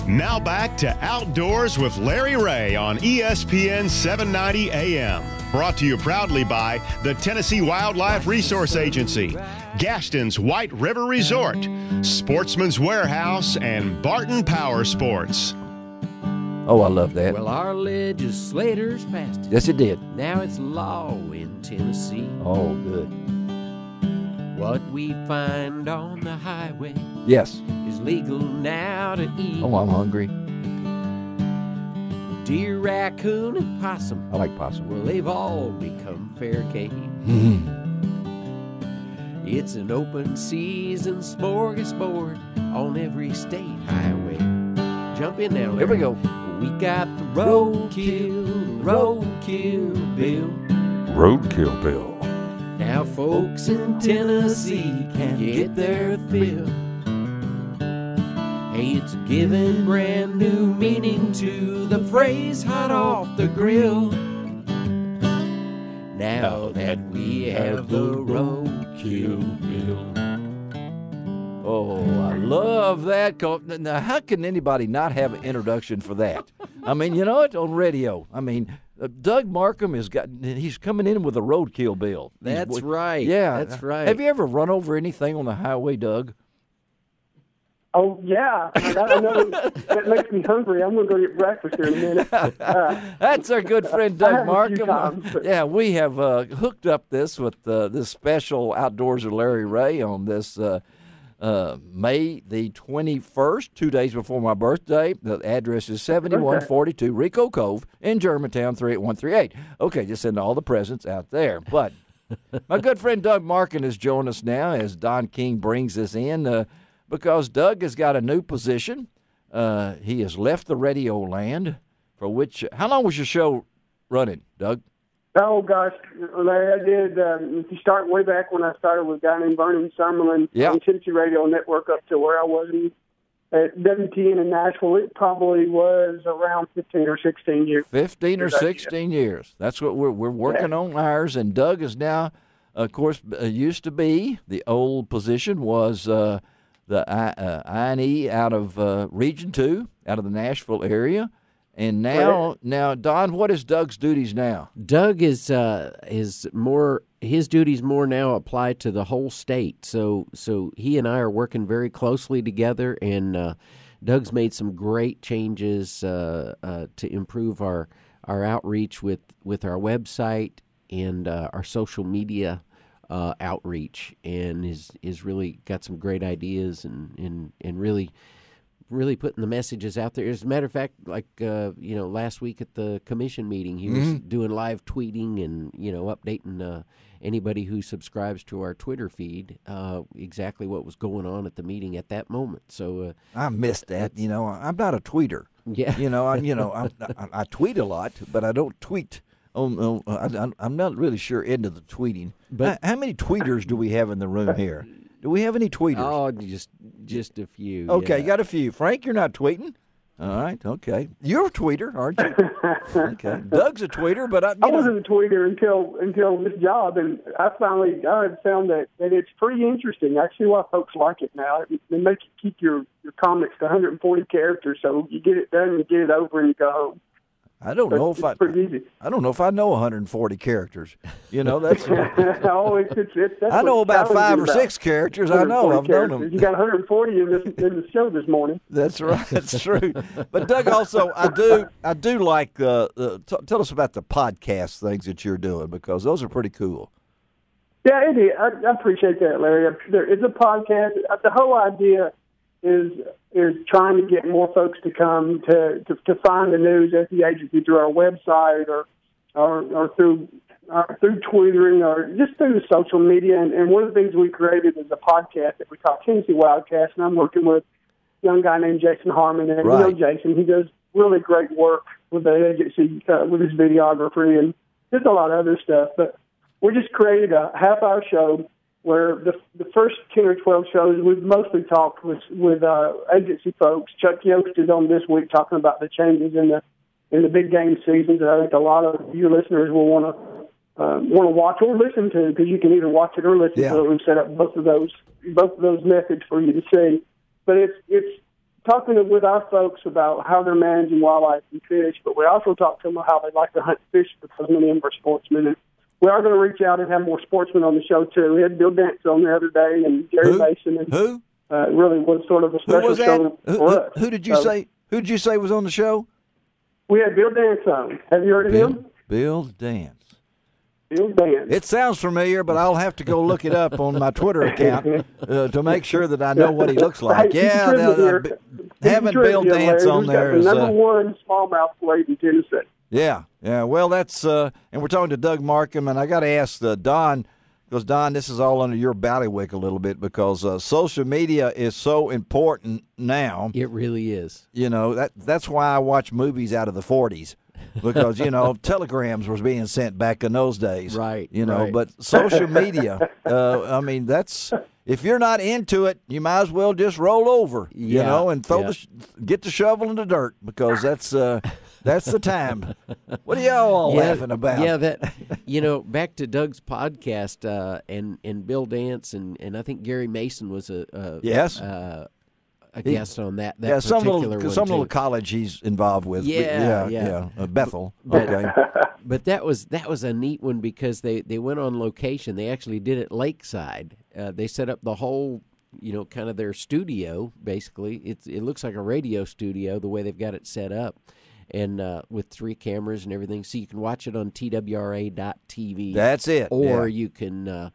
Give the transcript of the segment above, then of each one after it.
Now back to Outdoors with Larry Ray on ESPN 790 AM. Brought to you proudly by the Tennessee Wildlife Resource Agency, Gaston's White River Resort, Sportsman's Warehouse, and Barton Power Sports. Oh, I love that. Well, our legislators passed it. Yes, it did. Now it's law in Tennessee. Oh, good. What we find on the highway Yes. is legal now to eat. Oh, I'm hungry. Deer, raccoon, and possum. I like possum. Well, they've all become fair game. It's an open season smorgasbord on every state highway. Jump in now, Larry. Here we go. We got the roadkill bill. Roadkill bill. Now folks in Tennessee can get their fill. Hey, it's giving brand new meaning to the phrase hot off the grill. Now that we have the roadkill bill. Oh, I love that. Now, how can anybody not have an introduction for that? I mean, you know it, on radio. I mean, Doug Markham he's coming in with a roadkill bill. That's right. Yeah. That's right. Have you ever run over anything on the highway, Doug? Oh, yeah. I know that makes me hungry. I'm going to go get breakfast here in a minute. That's our good friend Doug Markham. Times, yeah, we have hooked up this with this special Outdoors with Larry Ray on this May the 21st, 2 days before my birthday. The address is 7142 Rico Cove in Germantown, 38138. Okay, just send all the presents out there. But my good friend Doug Markham has joined us now as Don King brings us in because Doug has got a new position. He has left the radio land, for which, how long was your show running, Doug? Oh, gosh, Larry, I did. If you start way back when I started with a guy named Vernon Summerlin on Tennessee Radio Network up to where I was at WTN in Nashville, it probably was around 15 or 16 years. 15 or 16 years. That's what we're working on ours. And Doug is now, of course, used to be, the old position was the I&E out of Region 2, out of the Nashville area. And now, Don, what is Doug's duties now? Doug is more, his duties more now apply to the whole state. So he and I are working very closely together, and Doug's made some great changes to improve our outreach with our website and our social media outreach, and is really got some great ideas and really putting the messages out there. As a matter of fact, like, last week at the commission meeting, he was doing live tweeting and, updating anybody who subscribes to our Twitter feed exactly what was going on at the meeting at that moment. So I missed that. I'm not a tweeter. Yeah. I tweet a lot, but I don't tweet. I'm not really sure into the tweeting. But how many tweeters do we have in the room here? Do we have any tweeters? Oh, just a few. Okay, yeah. Got a few. Frank, you're not tweeting? All right, okay. You're a tweeter, aren't you? Okay. Doug's a tweeter, but I wasn't a tweeter until this job, and I finally found that it's pretty interesting. I see why folks like it now. It makes you keep your comics to 140 characters, so you get it done, you get it over, and you go home. I don't know if I don't know if I know 140 characters. That's. I know about 5 or 6 characters. I know. I've known them. You got 140 in the show this morning. That's right. That's true. But Doug, also, I do like tell us about the podcast things that you're doing, because those are pretty cool. Yeah, it is. I appreciate that, Larry. It's a podcast. The whole idea is trying to get more folks to come to find the news at the agency through our website or through Twittering or just through social media. And one of the things we created is a podcast that we call Tennessee Wildcast, and I'm working with a young guy named Jason Harmon. And right. Jason, he does really great work with the agency with his videography and there's a lot of other stuff. But we just created a half-hour show where the first 10 or 12 shows, we've mostly talked with agency folks. Chuck Yost is on this week talking about the changes in the big game seasons that I think a lot of your listeners will want to watch or listen to, because you can either watch it or listen to it. We've set up both of those methods for you to see. But it's talking with our folks about how they're managing wildlife and fish, but we also talk to them about how they like to hunt fish because many of them are sportsmen. And we are going to reach out and have more sportsmen on the show, too. We had Bill Dance on the other day and Jerry Mason. And, Who? It really was sort of a special show for us. Who did you say? Who did you say was on the show? We had Bill Dance on. Have you heard of him? Bill Dance. Bill Dance. It sounds familiar, but I'll have to go look it up on my Twitter account to make sure that I know what he looks like. Hey, having Bill Dance on there is the number one smallmouth blade in Tennessee. Yeah. Well, that's and we're talking to Doug Markham, and I got to ask Don, because Don, this is all under your bailiwick a little bit because social media is so important now. It really is. You know that's why I watch movies out of the 40s. Because, telegrams was being sent back in those days. Right. Right. But social media, that's, if you're not into it, you might as well just roll over, and get the shovel in the dirt because that's the time. What are y'all laughing about? Yeah, back to Doug's podcast and Bill Dance and I think Gary Mason was a guest on that particular one. Some little college he's involved with. Bethel. Okay. But that was a neat one because they went on location. They actually did it lakeside. They set up the whole, kind of their studio. Basically, it looks like a radio studio the way they've got it set up, and with 3 cameras and everything, so you can watch it on TWRA.tv. That's it. Or you can.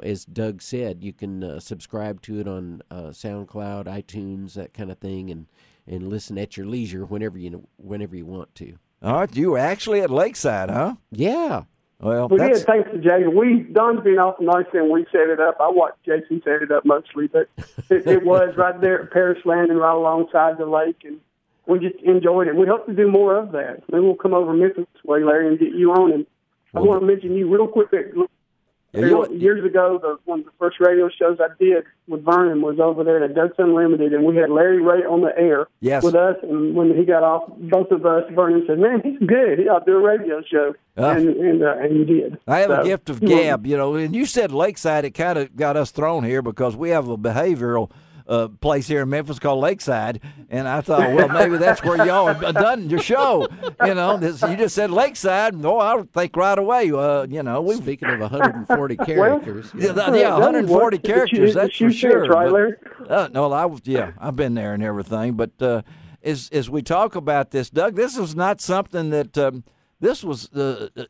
As Doug said, you can subscribe to it on SoundCloud, iTunes, that kind of thing, and listen at your leisure whenever you want to. All right, you were actually at Lakeside, huh? Yeah. Well, we did, thanks to Jason. Don's been awful nice and we set it up. I watched Jason set it up mostly, but it was right there at Paris Landing, right alongside the lake, and we just enjoyed it. We hope to do more of that. Maybe we'll come over Memphis way, Larry, and get you on. And I want to mention you real quick. Years ago, one of the first radio shows I did with Vernon was over there at Ducks Unlimited, and we had Larry Ray on the air with us. And when he got off, both of us, Vernon said, "Man, he's good. He ought to do a radio show." And you did. I have a gift of gab, and you said Lakeside. It kind of got us thrown here because we have a behavioral place here in Memphis called Lakeside, and I thought, well, maybe that's where y'all have done your show. You just said Lakeside, and I would think right away. Speaking of 140 characters, 140 characters. That's for sure. Right, Larry? I've been there and everything. But as we talk about this, Doug, this was not something that this was.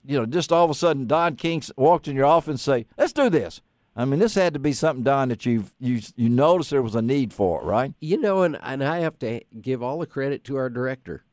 Just all of a sudden, Don King walked in your office and say, "Let's do this." I mean, this had to be something, Don, that you noticed there was a need for, right? And I have to give all the credit to our director,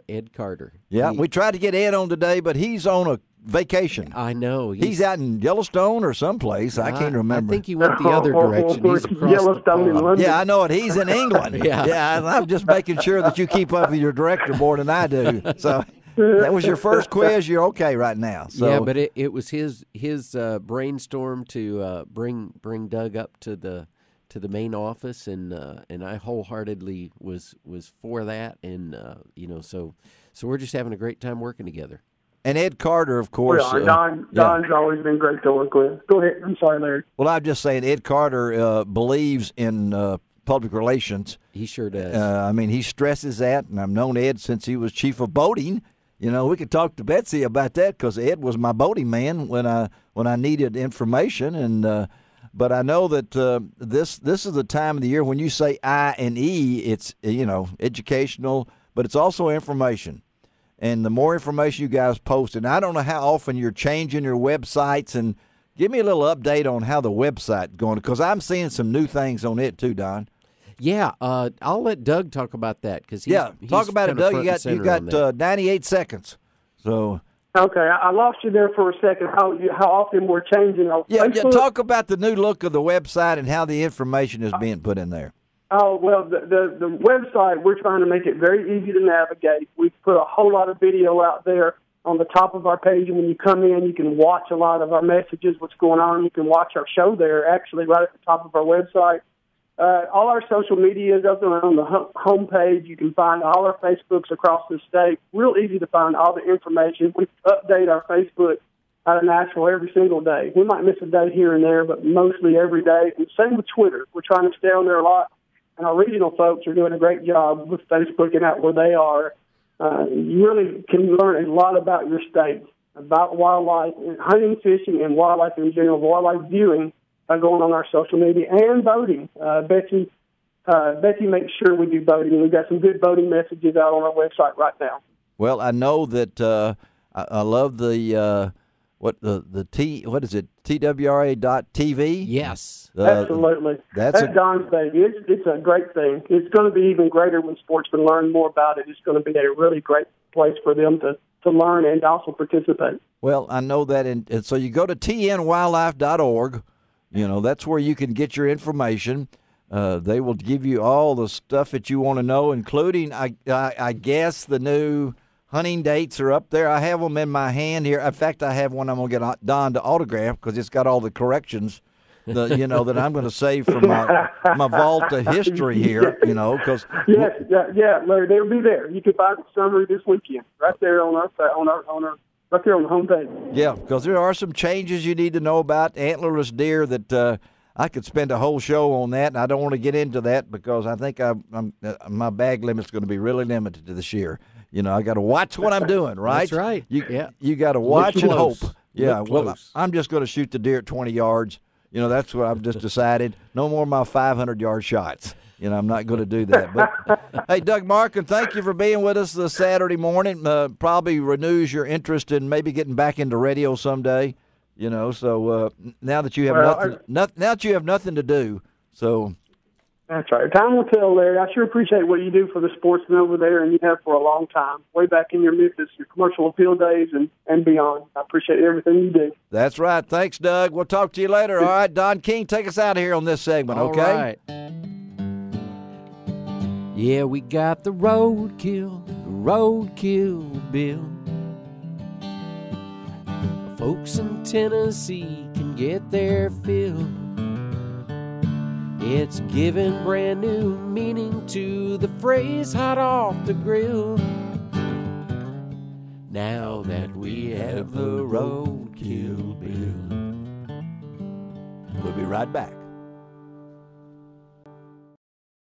Ed Carter. Yeah, we tried to get Ed on today, but he's on a vacation. I know. He's out in Yellowstone or someplace. I can't remember. I think he went the other direction. He's across Yellowstone in London. Yeah, I know it. He's in England. Yeah, I'm just making sure that you keep up with your director more than I do. So that was your first quiz. You're okay right now. So. Yeah, but it was his brainstorm to bring Doug up to the main office, and I wholeheartedly was for that, and so we're just having a great time working together. And Ed Carter, of course. Don's always been great to work with. Go ahead. I'm sorry, Larry. Well, I'm just saying Ed Carter believes in public relations. He sure does. He stresses that, and I've known Ed since he was chief of boating. We could talk to Betsy about that because Ed was my boating man when I needed information, and but I know that this is the time of the year when you say I and E, it's educational, but it's also information, and the more information you guys post, and I don't know how often you're changing your websites, and give me a little update on how the website's going because I'm seeing some new things on it too, Don. Yeah, I'll let Doug talk about that because talk about it, Doug. You got 98 seconds. So okay, I lost you there for a second. How often we're changing? Talk about the new look of the website and how the information is being put in there. Oh well, the website we're trying to make it very easy to navigate. We've put a whole lot of video out there on the top of our page, and when you come in, you can watch a lot of our messages. What's going on? You can watch our show there, actually, right at the top of our website. All our social media is up there on the homepage. You can find all our Facebooks across the state. Real easy to find all the information. We update our Facebook out of Nashville every single day. We might miss a day here and there, but mostly every day. And same with Twitter. We're trying to stay on there a lot. and our regional folks are doing a great job with Facebooking out where they are. You really can learn a lot about your state, about wildlife, hunting, fishing, and wildlife in general, wildlife viewing by going on our social media and voting. Betsy makes sure we do voting. We've got some good voting messages out on our website right now. Well, I know that I love the what is it, TWRA.TV? Yes. Absolutely. That's Don's baby. It's a great thing. It's going to be even greater when sportsmen learn more about it. It's going to be a really great place for them to learn and also participate. Well, I know that, and so you go to tnwildlife.org. You know, that's where you can get your information. They will give you all the stuff that you want to know, including, I guess, the new hunting dates are up there. I have them in my hand here. In fact, I have one I'm going to get Don to autograph because it's got all the corrections, that I'm going to save from my vault of history here. Because yeah, Larry, they'll be there. You can find the summary this weekend right there on our right there on the homepage. Yeah, because there are some changes you need to know about antlerless deer that. I could spend a whole show on that, and I don't want to get into that because I think my bag limit's going to be really limited to this year. I got to watch what I'm doing, right? That's right. You got to watch and hope. Yeah, well, I'm just going to shoot the deer at 20 yards. That's what I've just decided. No more of my 500-yard shots. I'm not going to do that. But, hey, Doug Markin, thank you for being with us this Saturday morning. Probably renews your interest in maybe getting back into radio someday. So now that you have now that you have nothing to do, so that's right. Time will tell, Larry. I sure appreciate what you do for the sportsmen over there, and you have for a long time, way back in your Memphis, your commercial appeal days and beyond. I appreciate everything you do. That's right. Thanks, Doug. We'll talk to you later. All right, Don King, take us out of here on this segment, okay? All right. Yeah, we got the roadkill bill. Folks in Tennessee can get their fill. It's giving brand new meaning to the phrase hot off the grill. Now that we have the roadkill bill. We'll be right back.